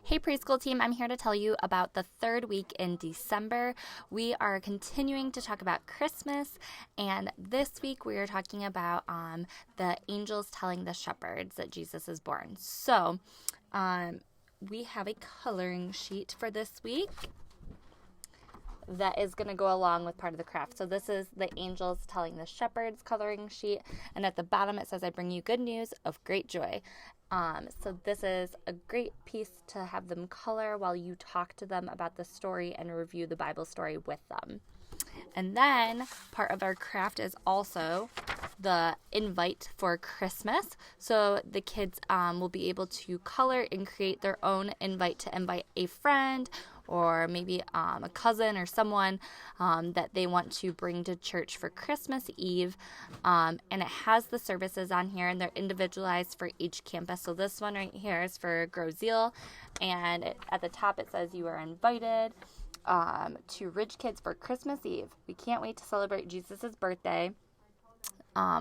Hey Preschool team, I'm here to tell you about the third week in December. We are continuing to talk about Christmas, and this week we are talking about the angels telling the shepherds that Jesus is born. So we have a coloring sheet for this week that is going to go along with part of the craft. So this is the angels telling the shepherds coloring sheet, and at the bottom it says, "I bring you good news of great joy." So this is a great piece to have them color while you talk to them about the story and review the Bible story with them. And then part of our craft is also the invite for Christmas. So the kids will be able to color and create their own invite to invite a friend or maybe a cousin or someone that they want to bring to church for Christmas Eve. And it has the services on here, and they're individualized for each campus. So this one right here is for Grow Zeal, and at the top it says you are invited to Ridge Kids for Christmas Eve. We can't wait to celebrate Jesus' birthday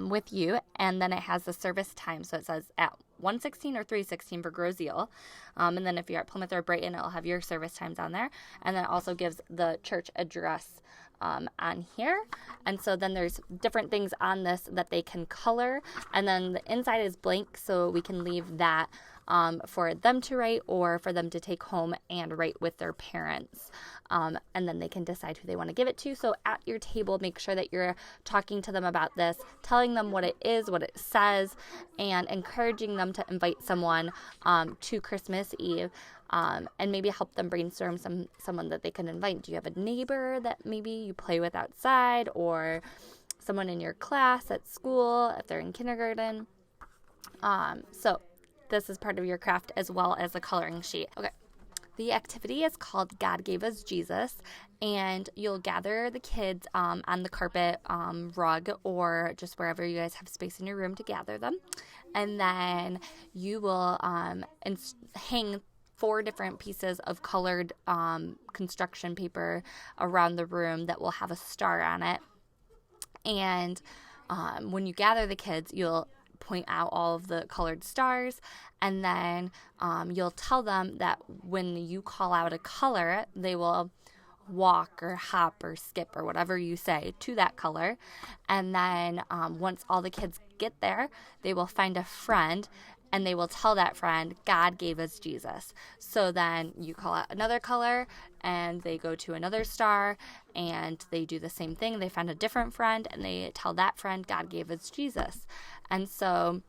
with you. And then it has the service time, so it says at 1:16 or 3:16 for Grow Zeal. And then if you're at Plymouth or Brighton, it'll have your service times on there. And then it also gives the church address on here. And so then there's different things on this that they can color. And then the inside is blank, so we can leave that for them to write or for them to take home and write with their parents. And then they can decide who they want to give it to. So at your table, make sure that you're talking to them about this, telling them what it is, what it says, and encouraging them to invite someone to Christmas Eve. And maybe help them brainstorm someone that they can invite. Do you have a neighbor that maybe you play with outside, or someone in your class at school if they're in kindergarten? So this is part of your craft as well as a coloring sheet. Okay. The activity is called God Gave Us Jesus, and you'll gather the kids on the carpet, rug, or just wherever you guys have space in your room to gather them. And then you will hang 4 different pieces of colored construction paper around the room that will have a star on it. And when you gather the kids, you'll point out all of the colored stars, and then you'll tell them that when you call out a color, they will walk or hop or skip or whatever you say to that color. And then once all the kids get there, they will find a friend, and they will tell that friend, God gave us Jesus. So then you call out another color, and they go to another star, and they do the same thing. They find a different friend, and they tell that friend, God gave us Jesus. And so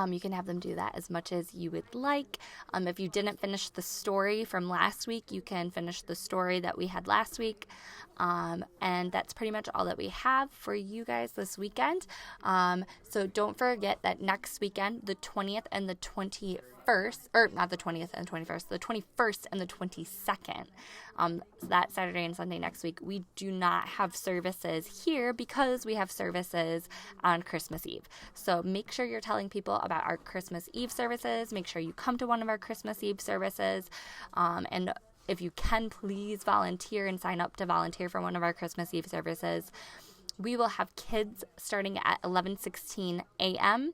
you can have them do that as much as you would like. If you didn't finish the story from last week, you can finish the story that we had last week. And that's pretty much all that we have for you guys this weekend. So don't forget that next weekend, the 20th and the 21st, or not the 20th and 21st, the 21st and the 22nd, that Saturday and Sunday next week, we do not have services here because we have services on Christmas Eve. So make sure you're telling people about our Christmas Eve services. Make sure you come to one of our Christmas Eve services. And if you can, please volunteer and sign up to volunteer for one of our Christmas Eve services. We will have kids starting at 11:16 a.m.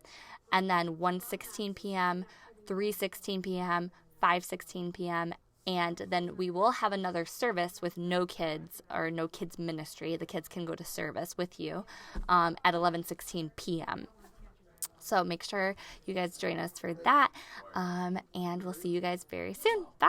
and then 1:16 p.m., 3:16 p.m., 5:16 p.m., and then we will have another service with no kids or no kids ministry. The kids can go to service with you at 11:16 p.m. So make sure you guys join us for that, and we'll see you guys very soon. Bye.